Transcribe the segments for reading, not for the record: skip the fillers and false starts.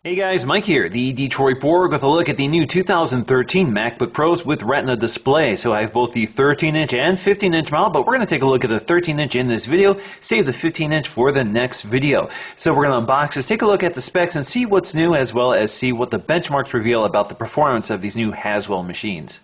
Hey guys, Mike here, the Detroit Borg with a look at the new 2013 MacBook Pros with Retina display. So I have both the 13-inch and 15-inch model, but we're going to take a look at the 13-inch in this video, save the 15-inch for the next video. So we're going to unbox this, take a look at the specs, and see what's new, as well as see what the benchmarks reveal about the performance of these new Haswell machines.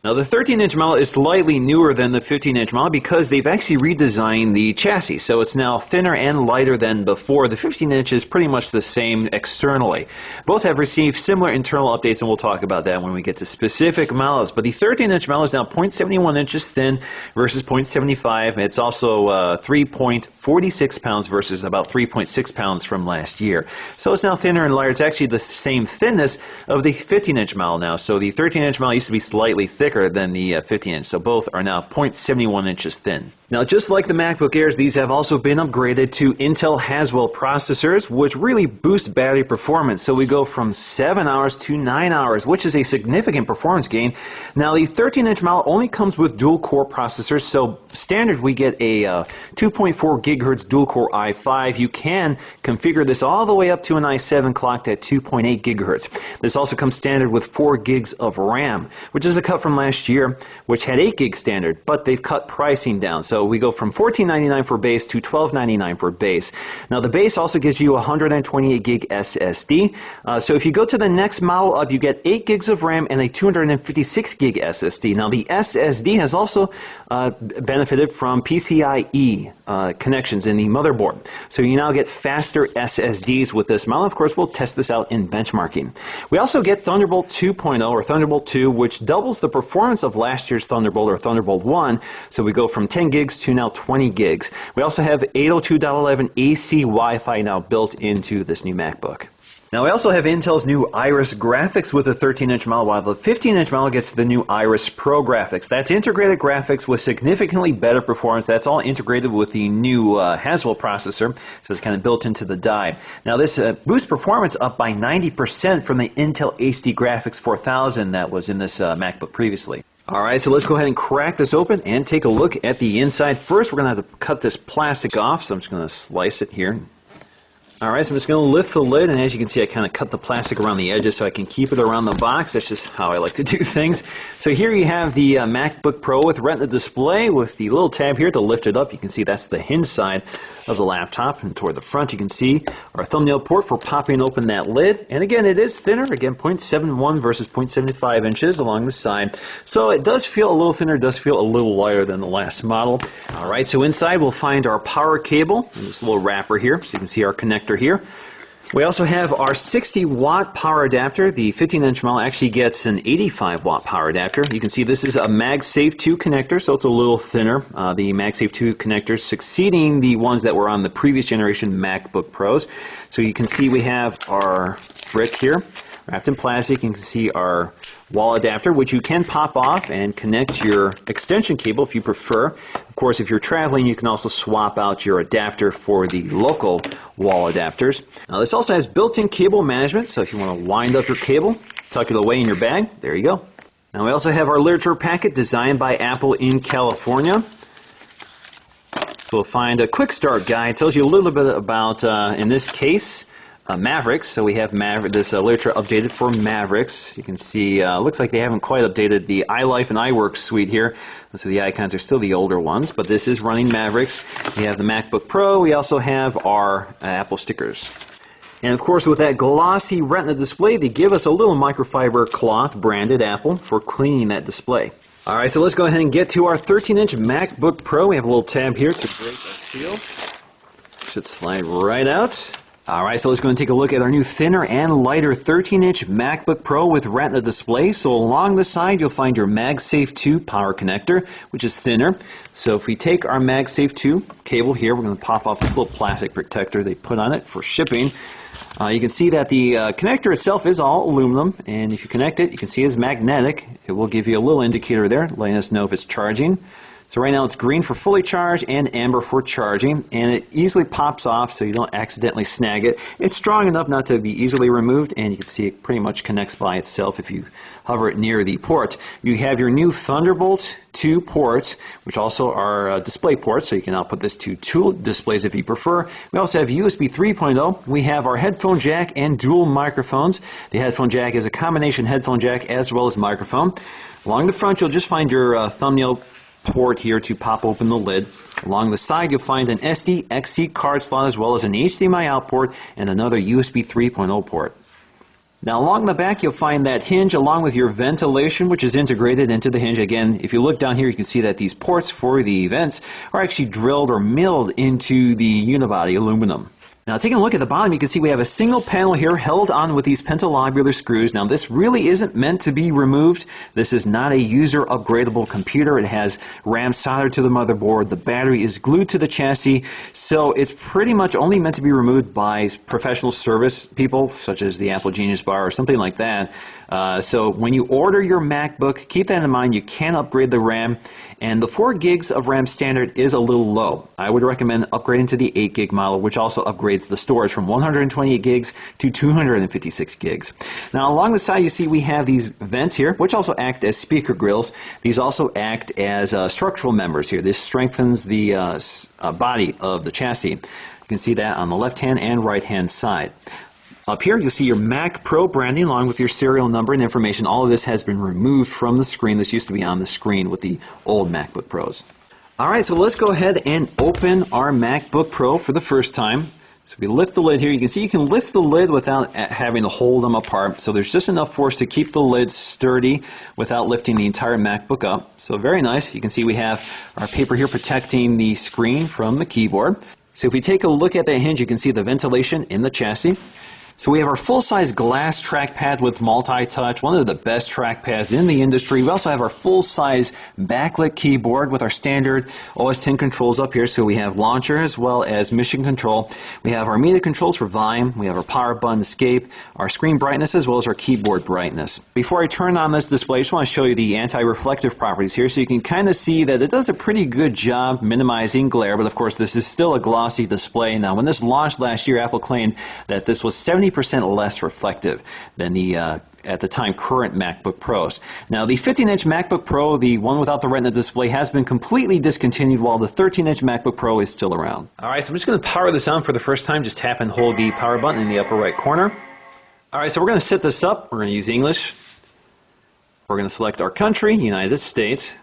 Now the 13-inch model is slightly newer than the 15-inch model because they've actually redesigned the chassis, so it's now thinner and lighter than before. The 15-inch is pretty much the same externally. Both have received similar internal updates, and we'll talk about that when we get to specific models. But the 13-inch model is now 0.71 inches thin versus 0.75. It's also 3.46 pounds versus about 3.6 pounds from last year. So it's now thinner and lighter. It's actually the same thinness of the 15-inch model now. So the 13-inch model used to be slightly thicker than the 15-inch, so both are now 0.71 inches thin. Now, just like the MacBook Airs, these have also been upgraded to Intel Haswell processors, which really boost battery performance. So we go from 7 hours to 9 hours, which is a significant performance gain. Now, the 13-inch model only comes with dual-core processors, so standard we get a 2.4 gigahertz dual-core i5. You can configure this all the way up to an i7 clocked at 2.8 gigahertz. This also comes standard with 4 gigs of RAM, which is a cut from last year, which had 8 gigs standard, but they've cut pricing down. So we go from $14.99 for base to $12.99 for base. Now the base also gives you a 128 gig SSD. So if you go to the next model up, you get 8 gigs of RAM and a 256 gig SSD. Now the SSD has also benefited from PCIe connections in the motherboard. So you now get faster SSDs with this model. Of course, we'll test this out in benchmarking. We also get Thunderbolt 2.0 or Thunderbolt 2, which doubles the performance of last year's Thunderbolt or Thunderbolt 1. So we go from 10 gigs to now 20 gigs. We also have 802.11 AC Wi-Fi now built into this new MacBook. Now we also have Intel's new Iris graphics with the 13-inch model, while the 15-inch model gets the new Iris Pro graphics. That's integrated graphics with significantly better performance. That's all integrated with the new Haswell processor, so it's kind of built into the die. Now this boosts performance up by 90% from the Intel HD Graphics 4000 that was in this MacBook previously. Alright, so let's go ahead and crack this open and take a look at the inside. First, we're going to have to cut this plastic off, so I'm just going to slice it here. Alright, so I'm just going to lift the lid, and as you can see, I kind of cut the plastic around the edges so I can keep it around the box. That's just how I like to do things. So here you have the MacBook Pro with Retina display with the little tab here to lift it up. You can see that's the hinge side of the laptop, and toward the front you can see our thumbnail port for popping open that lid. And again, it is thinner, again 0.71 versus 0.75 inches along the side. So it does feel a little thinner, does feel a little lighter than the last model. Alright, so inside we'll find our power cable and this little wrapper here, so you can see our connector here. We also have our 60-watt power adapter. The 15-inch model actually gets an 85-watt power adapter. You can see this is a MagSafe 2 connector, so it's a little thinner. The MagSafe 2 connectors succeeding the ones that were on the previous generation MacBook Pros. So you can see we have our brick here, wrapped in plastic. You can see our wall adapter, which you can pop off and connect your extension cable if you prefer. Of course, if you're traveling, you can also swap out your adapter for the local wall adapters. Now, this also has built-in cable management, so if you want to wind up your cable, tuck it away in your bag, there you go. Now, we also have our literature packet designed by Apple in California. So we'll find a quick start guide. It tells you a little bit about, in this case, Mavericks. So we have this literature updated for Mavericks. You can see, looks like they haven't quite updated the iLife and iWorks suite here. So the icons are still the older ones, but this is running Mavericks. We have the MacBook Pro. We also have our Apple stickers. And of course, with that glossy Retina display, they give us a little microfiber cloth branded Apple for cleaning that display. Alright, so let's go ahead and get to our 13-inch MacBook Pro. We have a little tab here to break that seal. Should slide right out. Alright, so let's go and take a look at our new thinner and lighter 13-inch MacBook Pro with Retina display. So along the side, you'll find your MagSafe 2 power connector, which is thinner. So if we take our MagSafe 2 cable here, we're going to pop off this little plastic protector they put on it for shipping. You can see that the connector itself is all aluminum, and if you connect it, you can see it's magnetic. It will give you a little indicator there, letting us know if it's charging. So right now it's green for fully charged and amber for charging, and it easily pops off so you don't accidentally snag it. It's strong enough not to be easily removed, and you can see it pretty much connects by itself if you hover it near the port. You have your new Thunderbolt 2 ports, which also are display ports, so you can output this to two displays if you prefer. We also have USB 3.0. We have our headphone jack and dual microphones. The headphone jack is a combination headphone jack as well as microphone. Along the front, you'll just find your thumbnail port here to pop open the lid. Along the side, you'll find an SD XC card slot as well as an HDMI out port and another USB 3.0 port. Now along the back you'll find that hinge along with your ventilation, which is integrated into the hinge. Again, if you look down here you can see that these ports for the vents are actually drilled or milled into the unibody aluminum. Now taking a look at the bottom, you can see we have a single panel here held on with these pentalobular screws. Now this really isn't meant to be removed. This is not a user upgradable computer. It has RAM soldered to the motherboard. The battery is glued to the chassis. So it's pretty much only meant to be removed by professional service people, such as the Apple Genius Bar or something like that. So when you order your MacBook, keep that in mind. You can upgrade the RAM, and the 4 gigs of RAM standard is a little low. I would recommend upgrading to the 8 gig model, which also upgrades the storage from 128 gigs to 256 gigs. Now along the side you see we have these vents here, which also act as speaker grills. These also act as structural members here. This strengthens the body of the chassis. You can see that on the left hand and right hand side. Up here you'll see your Mac Pro branding along with your serial number and information. All of this has been removed from the screen. This used to be on the screen with the old MacBook Pros. Alright, so let's go ahead and open our MacBook Pro for the first time. So we lift the lid here. You can see you can lift the lid without having to hold them apart. So there's just enough force to keep the lid sturdy without lifting the entire MacBook up. So very nice. You can see we have our paper here protecting the screen from the keyboard. So if we take a look at that hinge, you can see the ventilation in the chassis. So we have our full-size glass trackpad with multi-touch, one of the best trackpads in the industry. We also have our full-size backlit keyboard with our standard OS X controls up here. So we have launcher as well as mission control. We have our media controls for volume. We have our power button, escape, our screen brightness as well as our keyboard brightness. Before I turn on this display, I just want to show you the anti-reflective properties here so you can kind of see that it does a pretty good job minimizing glare, but of course this is still a glossy display. Now when this launched last year, Apple claimed that this was 70% less reflective than the at the time current MacBook Pros. Now the 15-inch MacBook Pro, the one without the Retina display, has been completely discontinued while the 13-inch MacBook Pro is still around. Alright, so I'm just going to power this on for the first time. Just tap and hold the power button in the upper right corner. Alright, so we're going to set this up. We're going to use English. We're going to select our country, United States.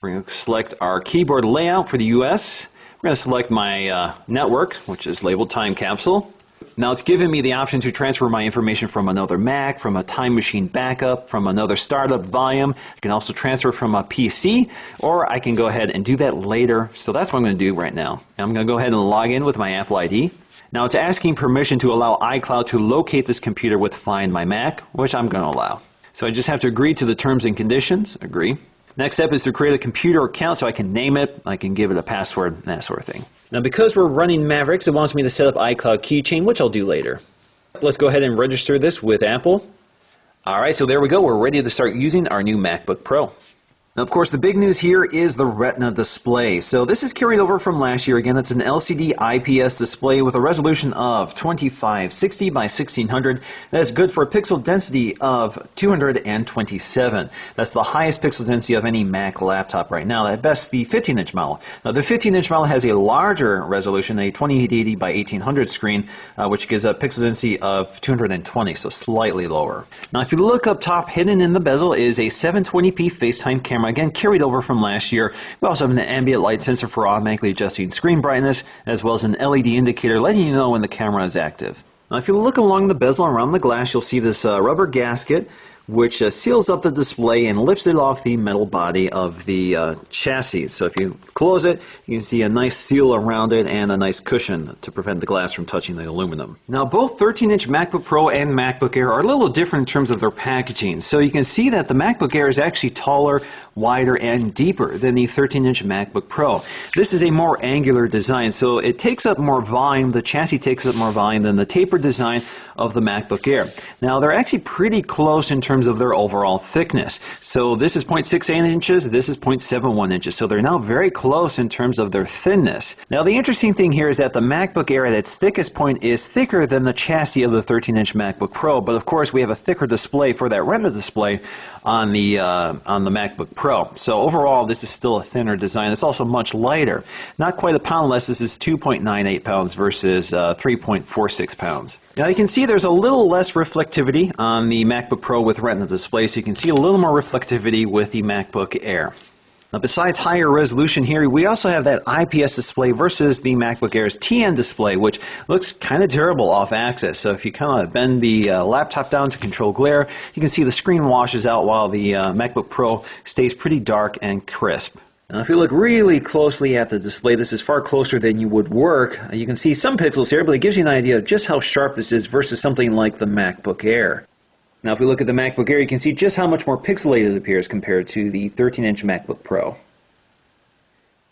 We're going to select our keyboard layout for the US. We're going to select my network, which is labeled Time Capsule. Now it's giving me the option to transfer my information from another Mac, from a Time Machine backup, from another startup volume. I can also transfer from a PC, or I can go ahead and do that later. So that's what I'm going to do right now. I'm going to go ahead and log in with my Apple ID. Now it's asking permission to allow iCloud to locate this computer with Find My Mac, which I'm going to allow. So I just have to agree to the terms and conditions. Agree. Next step is to create a computer account so I can name it, I can give it a password, that sort of thing. Now because we're running Mavericks, it wants me to set up iCloud Keychain, which I'll do later. Let's go ahead and register this with Apple. Alright, so there we go. We're ready to start using our new MacBook Pro. Now, of course, the big news here is the Retina display. So this is carried over from last year. Again, it's an LCD IPS display with a resolution of 2560 by 1600. That's good for a pixel density of 227. That's the highest pixel density of any Mac laptop right now. At best, the 15-inch model. Now, the 15-inch model has a larger resolution, a 2880 by 1800 screen, which gives a pixel density of 220, so slightly lower. Now, if you look up top, hidden in the bezel is a 720p FaceTime camera. Again, carried over from last year. We also have an ambient light sensor for automatically adjusting screen brightness, as well as an LED indicator letting you know when the camera is active. Now, if you look along the bezel around the glass, you'll see this rubber gasket, which seals up the display and lifts it off the metal body of the chassis. So if you close it, you can see a nice seal around it and a nice cushion to prevent the glass from touching the aluminum. Now, both 13-inch MacBook Pro and MacBook Air are a little different in terms of their packaging. So you can see that the MacBook Air is actually taller, wider, and deeper than the 13-inch MacBook Pro. This is a more angular design, so it takes up more volume. The chassis takes up more volume than the tapered design of the MacBook Air. Now, they're actually pretty close in terms terms of their overall thickness. So this is 0.68 inches, this is 0.71 inches. So they're now very close in terms of their thinness. Now the interesting thing here is that the MacBook Air at its thickest point is thicker than the chassis of the 13-inch MacBook Pro, but of course we have a thicker display for that Retina display on the MacBook Pro. So overall this is still a thinner design. It's also much lighter. Not quite a pound less. This is 2.98 pounds versus 3.46 pounds. Now you can see there's a little less reflectivity on the MacBook Pro with Retina display, so you can see a little more reflectivity with the MacBook Air. Now besides higher resolution here, we also have that IPS display versus the MacBook Air's TN display, which looks kind of terrible off axis. So if you kind of bend the laptop down to control glare, you can see the screen washes out while the MacBook Pro stays pretty dark and crisp. Now if you look really closely at the display, this is far closer than you would work. You can see some pixels here, but it gives you an idea of just how sharp this is versus something like the MacBook Air. Now if we look at the MacBook Air, you can see just how much more pixelated it appears compared to the 13-inch MacBook Pro.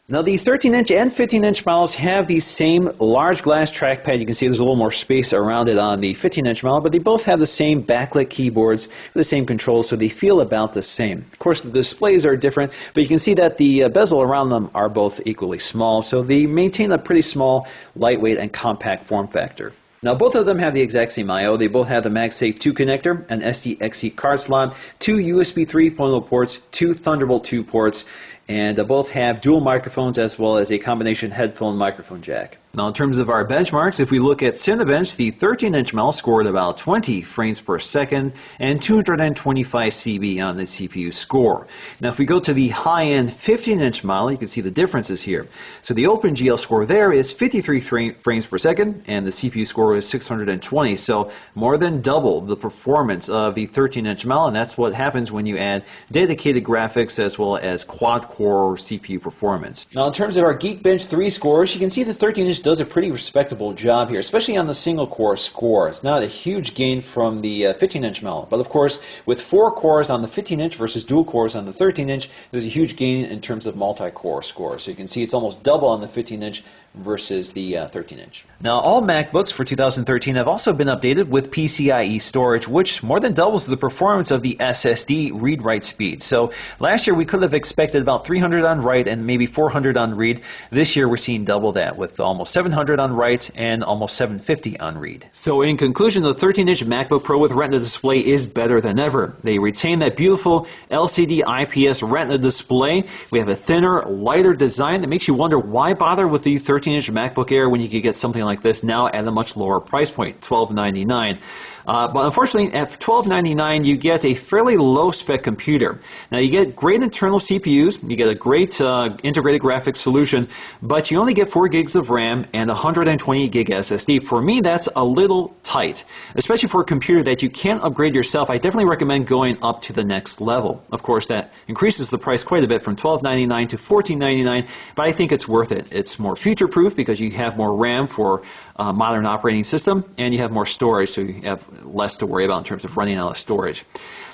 Now the 13-inch and 15-inch models have the same large glass trackpad. You can see there's a little more space around it on the 15-inch model, but they both have the same backlit keyboards with the same controls, so they feel about the same. Of course the displays are different, but you can see that the bezel around them are both equally small, so they maintain a pretty small, lightweight, and compact form factor. Now both of them have the exact same I/O. They both have the MagSafe 2 connector, an SD-XC card slot, 2 USB 3.0 ports, 2 Thunderbolt 2 ports, and both have dual microphones as well as a combination headphone microphone jack. Now in terms of our benchmarks, if we look at Cinebench, the 13-inch model scored about 20 frames per second and 225 CB on the CPU score. Now if we go to the high-end 15-inch model, you can see the differences here. So the OpenGL score there is 53 frames per second and the CPU score is 620, so more than double the performance of the 13-inch model, and that's what happens when you add dedicated graphics as well as quad-core CPU performance. Now in terms of our Geekbench 3 scores, you can see the 13-inch does a pretty respectable job here, especially on the single core score. It's not a huge gain from the 15-inch model, but of course with 4 cores on the 15-inch versus dual cores on the 13-inch, there's a huge gain in terms of multi-core score. So you can see it's almost double on the 15-inch versus the 13-inch. Now all MacBooks for 2013 have also been updated with PCIe storage, which more than doubles the performance of the SSD read-write speed. So last year we could have expected about 300 on write and maybe 400 on read. This year we're seeing double that with almost 700 on write and almost 750 on read. So in conclusion, the 13-inch MacBook Pro with Retina display is better than ever. They retain that beautiful LCD IPS Retina display. We have a thinner, lighter design that makes you wonder why bother with the 13-inch MacBook Air when you could get something like this now at a much lower price point, $1299. But unfortunately, at $1299, you get a fairly low-spec computer. Now, you get great internal CPUs, you get a great integrated graphics solution, but you only get 4 gigs of RAM and 128 gig SSD. For me, that's a little tight, especially for a computer that you can't upgrade yourself. I definitely recommend going up to the next level. Of course, that increases the price quite a bit from $1299 to $1499, but I think it's worth it. It's more future-proof because you have more RAM for a modern operating system, and you have more storage, so you have less to worry about in terms of running out of storage.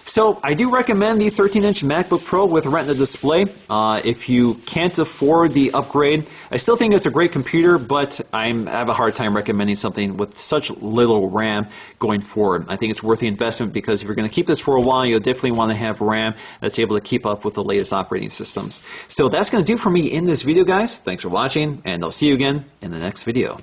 So I do recommend the 13-inch MacBook Pro with Retina display. If you can't afford the upgrade, I still think it's a great computer, but I have a hard time recommending something with such little RAM going forward. I think it's worth the investment because if you're going to keep this for a while, you'll definitely want to have RAM that's able to keep up with the latest operating systems. So that's going to do for me in this video, guys. Thanks for watching, and I'll see you again in the next video.